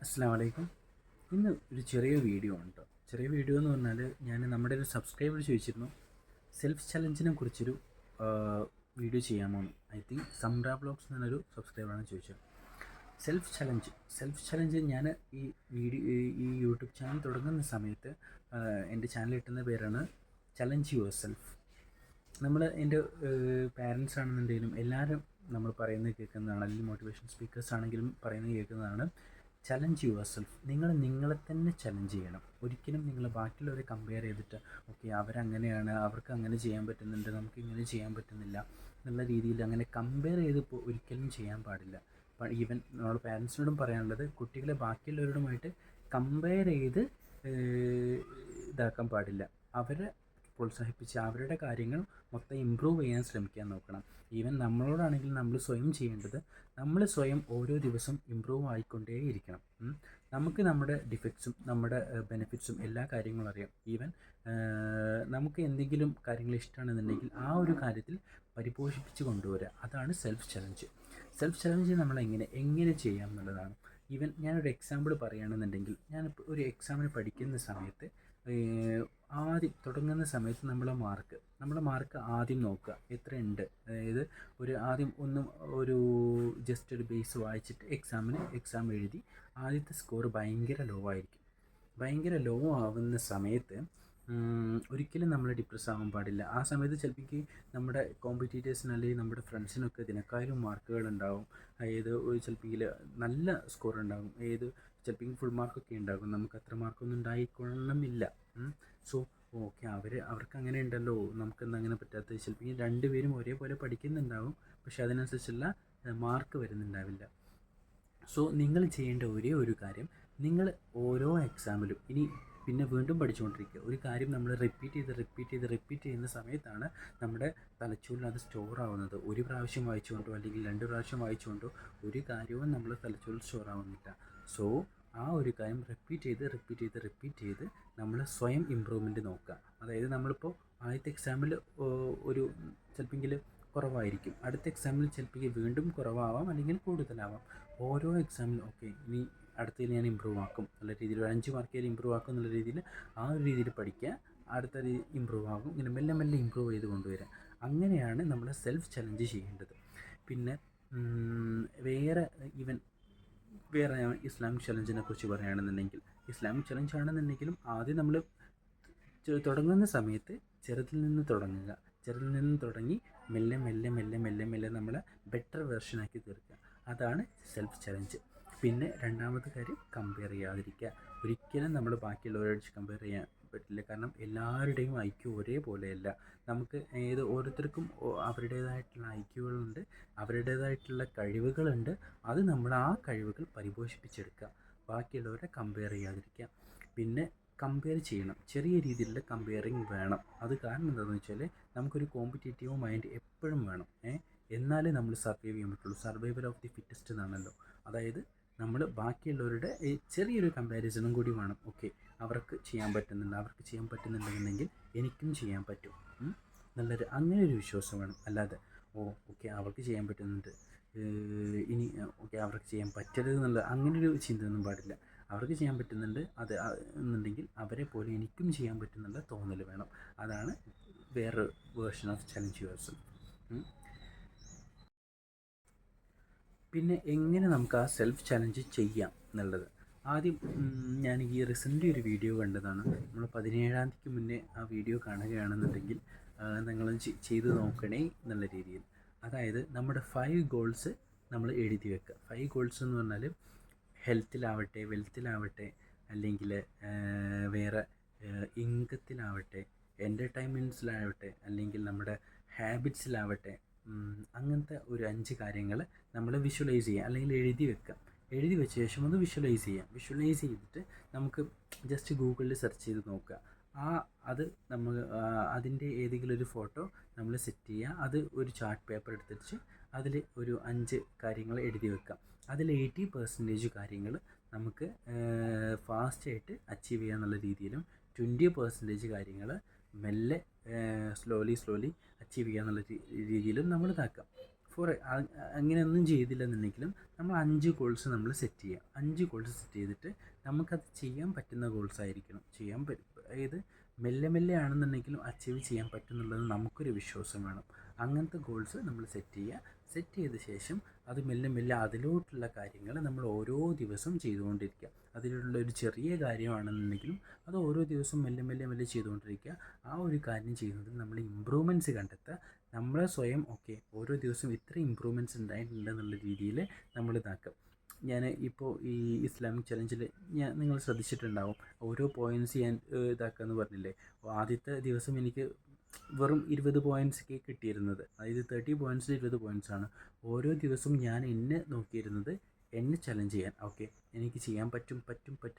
അസ്സലാമു അലൈക്കും. ഇന്ന് ഒരു ചെറിയ വീഡിയോ ഉണ്ട്. ചെറിയ വീഡിയോ എന്ന് പറഞ്ഞാൽ നമ്മുടെ ഒരു സബ്സ്ക്രൈബർ ചോദിച്ചിരുന്നു സെൽഫ് ചലഞ്ചിനെ കുറിച്ചൊരു video ചെയ്യാമോന്ന്. I think Samra blogs എന്നൊരു സബ്സ്ക്രൈബറാണ് ചോദിച്ചത്. സെൽഫ് ചലഞ്ച് ഞാൻ ഈ യൂട്യൂബ് ചാനൽ തുടങ്ങുന്ന സമയത്ത് എൻ്റെ ചാനൽ കിട്ടുന്ന പേരാണ് ചലഞ്ച് യുവർ സെൽഫ്. എൻ്റെ പാരൻസ് ആണെന്നുണ്ടെങ്കിലും എല്ലാവരും നമ്മൾ പറയുന്നത് കേൾക്കുന്നതാണ്, അല്ലെങ്കിൽ മോട്ടിവേഷൻ സ്പീക്കേഴ്സ് ആണെങ്കിലും പറയുന്നത് കേൾക്കുന്നതാണ് ചലഞ്ച് യുവർ സെൽഫ്. നിങ്ങളെ തന്നെ ചലഞ്ച് ചെയ്യണം. ഒരിക്കലും നിങ്ങൾ ബാക്കിയുള്ളവരെ കമ്പയർ ചെയ്തിട്ട് ഓക്കെ അവരങ്ങനെയാണ്, അവർക്ക് അങ്ങനെ ചെയ്യാൻ പറ്റുന്നുണ്ട്, നമുക്ക് ഇങ്ങനെ ചെയ്യാൻ പറ്റുന്നില്ല എന്നുള്ള രീതിയിൽ അങ്ങനെ കമ്പയർ ചെയ്ത് ഒരിക്കലും ചെയ്യാൻ പാടില്ല. ഈവൻ നമ്മൾ പാരൻസിനോടും പറയാനുള്ളത് കുട്ടികളെ ബാക്കിയുള്ളവരോടുമായിട്ട് കമ്പയർ ചെയ്ത് ഇതാക്കാൻ പാടില്ല. അവരെ പ്രോത്സാഹിപ്പിച്ച് അവരുടെ കാര്യങ്ങൾ മൊത്തം ഇമ്പ്രൂവ് ചെയ്യാൻ ശ്രമിക്കാൻ നോക്കണം. ഈവൻ നമ്മളോടാണെങ്കിൽ നമ്മൾ സ്വയം ചെയ്യേണ്ടത് നമ്മൾ സ്വയം ഓരോ ദിവസം ഇമ്പ്രൂവ് ആയിക്കൊണ്ടേയിരിക്കണം. നമുക്ക് നമ്മുടെ ഡിഫക്ട്സും നമ്മുടെ ബെനിഫിറ്റ്സും എല്ലാ കാര്യങ്ങളും അറിയാം. ഈവൻ നമുക്ക് എന്തെങ്കിലും കാര്യങ്ങൾ ഇഷ്ടമാണെന്നുണ്ടെങ്കിൽ ആ ഒരു കാര്യത്തിൽ പരിപോഷിപ്പിച്ച് കൊണ്ടുവരിക, അതാണ് സെൽഫ് ചലഞ്ച്. സെൽഫ് ചലഞ്ച് നമ്മൾ എങ്ങനെ ചെയ്യാം എന്നുള്ളതാണ്. ഈവൻ ഞാനൊരു എക്സാമ്പിൾ പറയുകയാണെന്നുണ്ടെങ്കിൽ, ഞാനിപ്പോൾ ഒരു എക്സാമിന് പഠിക്കുന്ന സമയത്ത് ആദ്യം തുടങ്ങുന്ന സമയത്ത് നമ്മളെ മാർക്ക് ആദ്യം നോക്കുക എത്രയുണ്ട്. അതായത് ആദ്യം ജസ്റ്റ് ഒരു ബേസ് വായിച്ചിട്ട് എക്സാം എഴുതി ആദ്യത്തെ സ്കോർ ഭയങ്കര ലോ ആയിരിക്കും. ഭയങ്കര ലോ ആവുന്ന സമയത്ത് ഒരിക്കലും നമ്മൾ ഡിപ്രസ് ആവാൻ പാടില്ല. ആ സമയത്ത് ചിലപ്പോൾ നമ്മുടെ കോമ്പറ്റീറ്റേഴ്സിന് അല്ലെങ്കിൽ നമ്മുടെ ഫ്രണ്ട്സിനൊക്കെ ഇതിനേക്കാളും മാർക്കുകൾ ഉണ്ടാവും. ചിലപ്പോൾ നല്ല സ്കോർ ഉണ്ടാകും, ചിലപ്പോൾ ഫുൾ മാർക്കൊക്കെ ഉണ്ടാകും. നമുക്ക് അത്ര മാർക്കൊന്നും ഉണ്ടായിക്കൊള്ളണമെന്നില്ല. സോ ഓക്കെ അവർക്ക് അങ്ങനെ ഉണ്ടല്ലോ, നമുക്കെന്താ അങ്ങനെ പറ്റാത്തത്. ചിലപ്പോൾ രണ്ടുപേരും ഒരേപോലെ പഠിക്കുന്നുണ്ടാവും, പക്ഷെ അതിനനുസരിച്ചുള്ള മാർക്ക് വരുന്നുണ്ടാവില്ല. സോ നിങ്ങൾ ചെയ്യേണ്ട ഒരേ ഒരു കാര്യം, നിങ്ങൾ ഓരോ എക്സാമിലും പിന്നെ വീണ്ടും പഠിച്ചുകൊണ്ടിരിക്കുക. ഒരു കാര്യം നമ്മൾ റിപ്പീറ്റ് ചെയ്യുന്ന സമയത്താണ് നമ്മുടെ തലച്ചോറിൽ അത് സ്റ്റോർ ആവുന്നത്. ഒരു പ്രാവശ്യം വായിച്ചുകൊണ്ടോ അല്ലെങ്കിൽ 2 പ്രാവശ്യം വായിച്ചുകൊണ്ടോ ഒരു കാര്യവും നമ്മൾ തലച്ചോറിൽ സ്റ്റോർ ആവുന്നില്ല. സോ ആ ഒരു കാര്യം റിപ്പീറ്റ് ചെയ്ത് നമ്മൾ സ്വയം ഇമ്പ്രൂവ്മെൻറ്റ് നോക്കുക. അതായത് നമ്മളിപ്പോൾ ആദ്യത്തെ എക്സാമിൽ ചിലപ്പോൾ കുറവായിരിക്കും, അടുത്ത എക്സാമിൽ ചിലപ്പോൾ വീണ്ടും കുറവാവാം അല്ലെങ്കിൽ കൂടുതലാവാം. ഓരോ എക്സാമിലും ഓക്കെ ഇനി അടുത്തതിൽ ഞാൻ ഇമ്പ്രൂവ് ആക്കും നല്ല രീതിയിൽ, ഒരു 5 മാർക്കിൽ ഇമ്പ്രൂവ് ആക്കും എന്നുള്ള രീതിയിൽ ആ ഒരു രീതിയിൽ പഠിക്കുക. അടുത്തത് ഇമ്പ്രൂവ് ആകും, ഇങ്ങനെ മെല്ലെ മെല്ലെ ഇമ്പ്രൂവ് ചെയ്ത് കൊണ്ടുവരിക. അങ്ങനെയാണ് നമ്മൾ സെൽഫ് ചലഞ്ച് ചെയ്യേണ്ടത്. പിന്നെ വേറെ ഞാൻ ഇസ്ലാമിക് ചലഞ്ചിനെ കുറിച്ച് പറയുകയാണെന്നുണ്ടെങ്കിൽ, ഇസ്ലാമിക് ചലഞ്ച് ആണെന്നുണ്ടെങ്കിലും ആദ്യം നമ്മൾ തുടങ്ങുന്ന സമയത്ത് ചെറുതിൽ നിന്ന് തുടങ്ങി മെല്ലെ നമ്മൾ ബെറ്റർ വെർഷനാക്കി തീർക്കുക. അതാണ് സെൽഫ് ചലഞ്ച്. പിന്നെ രണ്ടാമത്തെ കാര്യം, കമ്പയർ ചെയ്യാതിരിക്കുക. ഒരിക്കലും നമ്മൾ ബാക്കിയുള്ളവരോട് കമ്പയർ ചെയ്യാൻ പറ്റില്ല. കാരണം എല്ലാവരുടെയും ഐക്യു ഒരേപോലെയല്ല. നമുക്ക് ഓരോരുത്തർക്കും അവരുടേതായിട്ടുള്ള ഐക്യുകളുണ്ട്, അവരുടേതായിട്ടുള്ള കഴിവുകളുണ്ട്. അത് നമ്മൾ ആ കഴിവുകൾ പരിപോഷിപ്പിച്ചെടുക്കുക. ബാക്കിയുള്ളവരെ കമ്പയർ ചെയ്യാതിരിക്കുക. പിന്നെ കമ്പയർ ചെയ്യണം, ചെറിയ രീതിയിലുള്ള കമ്പയറിങ് വേണം. അത് കാരണം എന്താണെന്ന് വെച്ചാൽ നമുക്കൊരു കോമ്പറ്റേറ്റീവ് മൈൻഡ് എപ്പോഴും വേണം. എന്നാലേ നമ്മൾ സർവൈവ് ചെയ്യാൻ പറ്റുള്ളൂ. സർവൈവൽ ഓഫ് ദി ഫിറ്റസ്റ്റ് എന്നാണല്ലോ. അതായത് നമ്മൾ ബാക്കിയുള്ളവരുടെ ചെറിയൊരു കമ്പാരിസണും കൂടി വേണം. ഓക്കെ അവർക്ക് ചെയ്യാൻ പറ്റുന്നുണ്ടെങ്കിൽ എനിക്കും ചെയ്യാൻ പറ്റും അങ്ങനെ ഒരു വിശ്വാസം വേണം. അല്ലാതെ ഓക്കെ അവർക്ക് ചെയ്യാൻ പറ്റുന്നുണ്ട്, ഇനി ഓക്കെ അവർക്ക് ചെയ്യാൻ പറ്റരുത് എന്നുള്ള അങ്ങനൊരു ചിന്തയൊന്നും പാടില്ല. അവർക്ക് ചെയ്യാൻ പറ്റുന്നുണ്ട് എന്നുണ്ടെങ്കിൽ അവരെ പോലെ എനിക്കും ചെയ്യാൻ പറ്റുന്നുള്ള തോന്നൽ വേണം. അതാണ് വേറൊരു version of challenge your self. പിന്നെ എങ്ങനെ നമുക്ക് ആ സെൽഫ് ചലഞ്ച് ചെയ്യാം എന്നുള്ളത്, ആദ്യം ഞാൻ റീസെൻ്റ്ലി ഒരു വീഡിയോ കണ്ടതാണ്. നമ്മൾ 17-ാം തീയതിക്ക് മുന്നേ ആ വീഡിയോ കാണുകയാണെന്നുണ്ടെങ്കിൽ നിങ്ങൾ ചെയ്ത് നോക്കണേ എന്നുള്ള രീതിയിൽ. അതായത് നമ്മുടെ 5 ഗോൾസ് നമ്മൾ എഴുതി വെക്കുക. 5 ഗോൾസ് എന്ന് പറഞ്ഞാൽ ഹെൽത്തിലാവട്ടെ, വെൽത്തിലാവട്ടെ, അല്ലെങ്കിൽ വേറെ ഇൻകത്തിലാവട്ടെ, എൻ്റർടൈൻമെൻറ്റ്സിലാവട്ടെ, അല്ലെങ്കിൽ നമ്മുടെ ഹാബിറ്റ്സിലാവട്ടെ, അങ്ങനത്തെ ഒരു 5 കാര്യങ്ങൾ നമ്മൾ വിഷ്വലൈസ് ചെയ്യുക അല്ലെങ്കിൽ എഴുതി വെക്കുക. എഴുതി വെച്ച ശേഷം അത് വിഷ്വലൈസ് ചെയ്തിട്ട് നമുക്ക് ജസ്റ്റ് ഗൂഗിളിൽ സെർച്ച് ചെയ്ത് നോക്കുക. അത് നമ്മൾ അതിൻ്റെ ഏതെങ്കിലും ഒരു ഫോട്ടോ നമ്മൾ സെറ്റ് ചെയ്യുക. അത് ഒരു ചാർട്ട് പേപ്പർ എടുത്തിട്ട് അതിൽ ഒരു 5 കാര്യങ്ങൾ എഴുതി വെക്കാം. അതിൽ 80% കാര്യങ്ങൾ നമുക്ക് ഫാസ്റ്റായിട്ട് അച്ചീവ് ചെയ്യാന്നുള്ള രീതിയിലും 20% കാര്യങ്ങൾ മെല്ലെ സ്ലോലി അച്ചീവ് ചെയ്യാന്നുള്ള രീതിയിലും നമ്മൾ ഇതാക്കാം. അങ്ങനെയൊന്നും ചെയ്തില്ലെന്നുണ്ടെങ്കിലും നമ്മൾ 5 ഗോൾസ് നമ്മൾ സെറ്റ് ചെയ്യുക. 5 ഗോൾസ് സെറ്റ് ചെയ്തിട്ട് നമുക്കത് ചെയ്യാൻ പറ്റുന്ന ഗോൾസ് ആയിരിക്കണം. അതായത് മെല്ലെ മെല്ലെ ആണെന്നുണ്ടെങ്കിലും അച്ചീവ് ചെയ്യാൻ പറ്റുന്നുള്ളത് നമുക്കൊരു വിശ്വാസം വേണം. അങ്ങനത്തെ ഗോൾസ് നമ്മൾ സെറ്റ് ചെയ്യുക. സെറ്റ് ചെയ്ത ശേഷം അത് മെല്ലെ മെല്ലെ അതിലോട്ടുള്ള കാര്യങ്ങൾ നമ്മൾ ഓരോ ദിവസവും ചെയ്തുകൊണ്ടിരിക്കുക. അതിലുള്ള ഒരു ചെറിയ കാര്യമാണെന്നുണ്ടെങ്കിലും അത് ഓരോ ദിവസവും മെല്ലെ മെല്ലെ മെല്ലെ ചെയ്തുകൊണ്ടിരിക്കുക. ആ ഒരു കാര്യം ചെയ്യുന്നതിൽ നമ്മൾ ഇമ്പ്രൂവ്മെൻറ്റ്സ് കണ്ടെത്തുക. നമ്മളെ സ്വയം ഓരോ ദിവസവും ഇത്ര ഇമ്പ്രൂവ്മെൻറ്റ്സ് ഉണ്ടായിട്ടുണ്ടെന്നുള്ള രീതിയിൽ നമ്മൾ ഇതാക്കുക. ഞാൻ ഇപ്പോൾ ഈ ഇസ്ലാമിക് ചലഞ്ചിൽ നിങ്ങൾ ശ്രദ്ധിച്ചിട്ടുണ്ടാവും, ഓരോ പോയിൻറ്റ്സ് ഞാൻ ഇതാക്കുക എന്ന് പറഞ്ഞില്ലേ. ആദ്യത്തെ ദിവസം എനിക്ക് വെറും 20 പോയിൻറ്റ്സ് കിട്ടിയിരുന്നത്, അതായത് 30 പോയിൻറ്റ്സിൽ 20 പോയിൻറ്റ്സാണ്. ഓരോ ദിവസവും ഞാൻ എന്നെ നോക്കിയിരുന്നത് എന്നെ ചലഞ്ച് ചെയ്യാൻ. എനിക്ക് ചെയ്യാൻ പറ്റും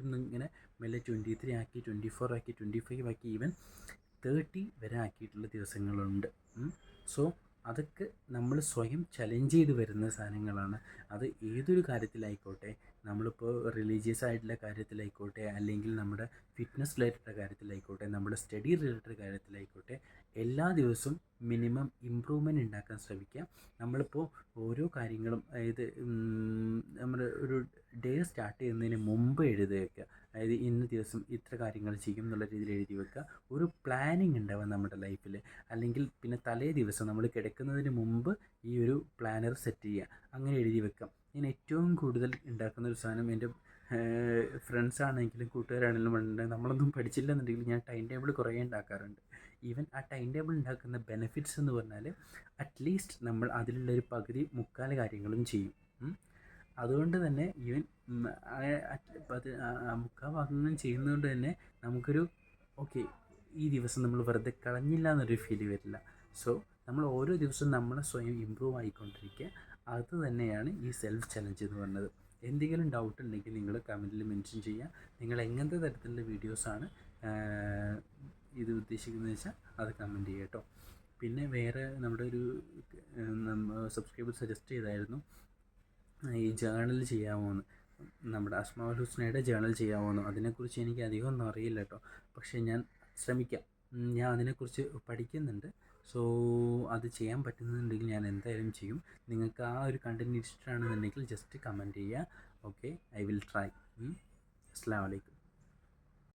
എന്നിങ്ങനെ മെല്ലെ 23 ആക്കി, 24 ആക്കി, 25 ആക്കി, ഈവൻ 30 വരെ ആക്കിയിട്ടുള്ള ദിവസങ്ങളുണ്ട്. സോ അതൊക്കെ നമ്മൾ സ്വയം ചലഞ്ച് ചെയ്ത് വരുന്ന സാധനങ്ങളാണ്. അത് ഏതൊരു കാര്യത്തിലായിക്കോട്ടെ, നമ്മളിപ്പോൾ റിലീജിയസ് ആയിട്ടുള്ള കാര്യത്തിലായിക്കോട്ടെ, അല്ലെങ്കിൽ നമ്മുടെ ഫിറ്റ്നസ് റിലേറ്റഡ് കാര്യത്തിലായിക്കോട്ടെ, നമ്മുടെ സ്റ്റഡി റിലേറ്റഡ് കാര്യത്തിലായിക്കോട്ടെ, എല്ലാ ദിവസവും മിനിമം ഇമ്പ്രൂവ്മെൻറ്റ് ഉണ്ടാക്കാൻ ശ്രമിക്കുക. നമ്മളിപ്പോൾ ഓരോ കാര്യങ്ങളും, അതായത് നമ്മൾ ഒരു ഡേ സ്റ്റാർട്ട് ചെയ്യുന്നതിന് മുമ്പ് എഴുതി വയ്ക്കുക. അതായത് ഇന്ന ദിവസം ഇത്ര കാര്യങ്ങൾ ചെയ്യും എന്നുള്ള രീതിയിൽ എഴുതി വെക്കുക. ഒരു പ്ലാനിങ് ഉണ്ടാവുക നമ്മുടെ ലൈഫിൽ. അല്ലെങ്കിൽ പിന്നെ തലേ ദിവസം നമ്മൾ കിടക്കുന്നതിന് മുമ്പ് ഈ ഒരു പ്ലാനർ സെറ്റ് ചെയ്യുക, അങ്ങനെ എഴുതി വെക്കാം. ഞാൻ ഏറ്റവും കൂടുതൽ ഉണ്ടാക്കുന്ന ഒരു സാധനം, എൻ്റെ ഫ്രണ്ട്സാണെങ്കിലും കൂട്ടുകാരാണെങ്കിലും ഉണ്ടെങ്കിൽ നമ്മളൊന്നും പഠിച്ചില്ലെന്നുണ്ടെങ്കിൽ ഞാൻ ടൈം ടേബിൾ കുറേ ഉണ്ടാക്കാറുണ്ട്. ഈവൻ ആ ടൈം ടേബിൾ ഉണ്ടാക്കുന്ന ബെനിഫിറ്റ്സ് എന്ന് പറഞ്ഞാൽ അറ്റ്ലീസ്റ്റ് നമ്മൾ അതിലുള്ളൊരു പകുതി മുക്കാൽ കാര്യങ്ങളും ചെയ്യും. അതുകൊണ്ട് തന്നെ ഈവൻ മുക്കാൽ ഭാഗങ്ങളും ചെയ്യുന്നതുകൊണ്ട് തന്നെ നമുക്കൊരു ഈ ദിവസം നമ്മൾ വെറുതെ കളഞ്ഞില്ല എന്നൊരു ഫീൽ വരില്ല. സോ നമ്മൾ ഓരോ ദിവസവും നമ്മളെ സ്വയം ഇമ്പ്രൂവ് ആയിക്കൊണ്ടിരിക്കുക. അത് തന്നെയാണ് ഈ സെൽഫ് ചലഞ്ച് എന്ന് പറയുന്നത്. എന്തെങ്കിലും ഡൗട്ട് ഉണ്ടെങ്കിൽ നിങ്ങൾ കമൻറ്റിൽ മെൻഷൻ ചെയ്യുക. നിങ്ങൾ എങ്ങനത്തെ തരത്തിലുള്ള വീഡിയോസാണ് ഇത് ഉദ്ദേശിക്കുന്നത് വെച്ചാൽ അത് കമൻറ്റ് ചെയ്യുക കേട്ടോ. പിന്നെ വേറെ നമ്മുടെ ഒരു സബ്സ്ക്രൈബർ സജസ്റ്റ് ചെയ്തായിരുന്നു ഈ ജേണൽ ചെയ്യാമോയെന്ന്. നമ്മുടെ അസ്മാഉൽ ഹുസ്നയുടെ ജേണൽ ചെയ്യാമോയെന്ന്. അതിനെക്കുറിച്ച് എനിക്ക് അധികം ഒന്നും അറിയില്ല കേട്ടോ, പക്ഷേ ഞാൻ ശ്രമിക്കാം. ഞാൻ അതിനെക്കുറിച്ച് പഠിക്കുന്നുണ്ട്. സോ അത് ചെയ്യാൻ പറ്റുന്നുണ്ടെങ്കിൽ ഞാൻ എന്തായാലും ചെയ്യും. നിങ്ങൾക്ക് ആ ഒരു കണ്ടൻറ്റ് ഇഷ്ടമാണെന്നുണ്ടെങ്കിൽ ജസ്റ്റ് കമൻറ്റ് ചെയ്യുക. I will try. അസ്സലാമു അലൈക്കും.